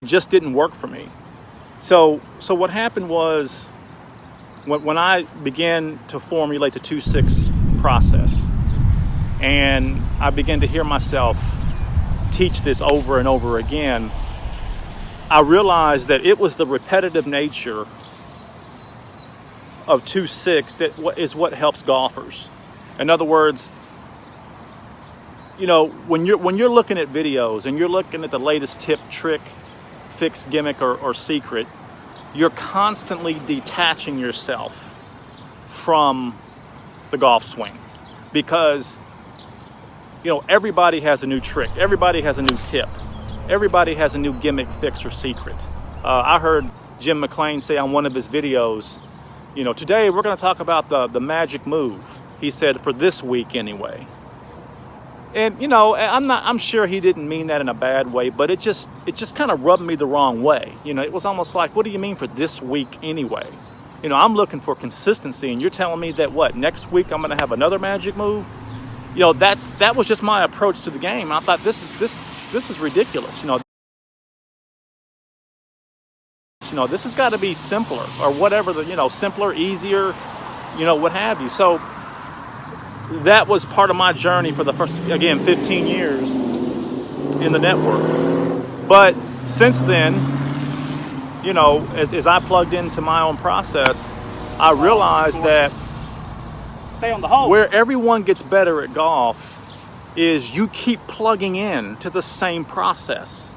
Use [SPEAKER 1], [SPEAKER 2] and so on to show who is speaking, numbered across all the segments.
[SPEAKER 1] just didn't work for me. So what happened was when I began to formulate the 2-6 process, and I began to hear myself teach this over and over again, I realized that it was the repetitive nature of 2-6 that is what helps golfers. In other words, when you're looking at videos and you're looking at the latest tip, trick, fix, gimmick, or secret, you're constantly detaching yourself from the golf swing, because everybody has a new trick, everybody has a new tip, everybody has a new gimmick, fix, or secret. I heard Jim McClain say on one of his videos, today we're going to talk about the magic move. He said, for this week anyway. And I'm sure he didn't mean that in a bad way, but it just kind of rubbed me the wrong way. It was almost like, what do you mean for this week anyway? I'm looking for consistency, and you're telling me that next week I'm going to have another magic move? That was just my approach to the game. I thought this is ridiculous. This has got to be simpler, or whatever, simpler, easier, what have you. So that was part of my journey for the first, 15 years in the network. But since then, as I plugged into my own process, I realized that
[SPEAKER 2] stay on the hole.
[SPEAKER 1] Where everyone gets better at golf is you keep plugging in to the same process.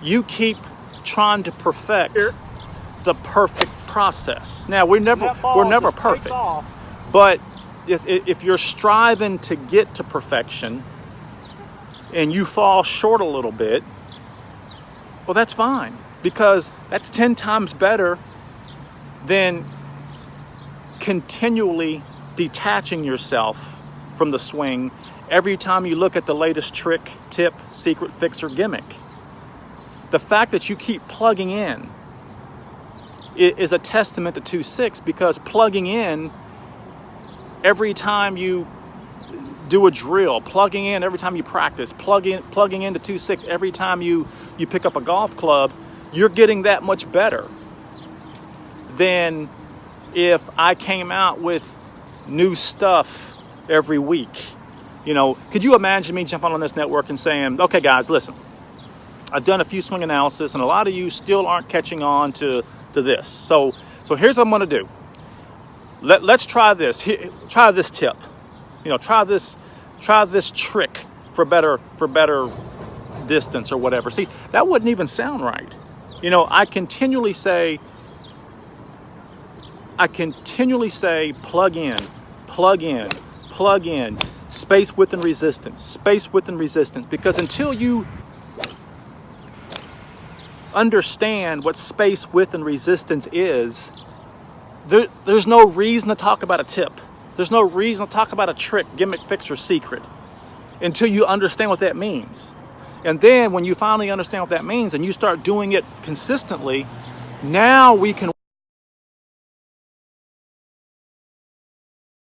[SPEAKER 1] You keep trying to perfect the perfect process. Now, we're never perfect, but if you're striving to get to perfection and you fall short a little bit, well, that's fine, because that's 10 times better than continually detaching yourself from the swing every time you look at the latest trick, tip, secret, fix, or gimmick. The fact that you keep plugging in is a testament to 2-6, because plugging in every time you do a drill, plugging in every time you practice, plugging into 2-6 every time you pick up a golf club, you're getting that much better than if I came out with new stuff every week. Could you imagine me jumping on this network and saying, okay guys, listen, I've done a few swing analysis and a lot of you still aren't catching on to this. So here's what I'm going to do. Let's try this. Try this tip. Try this trick for better distance or whatever. See, that wouldn't even sound right. I continually say plug in, space, width, and resistance, because until you understand what space, width, and resistance is, there's no reason to talk about a tip. There's no reason to talk about a trick, gimmick, fix, or secret until you understand what that means. And then when you finally understand what that means and you start doing it consistently, now we can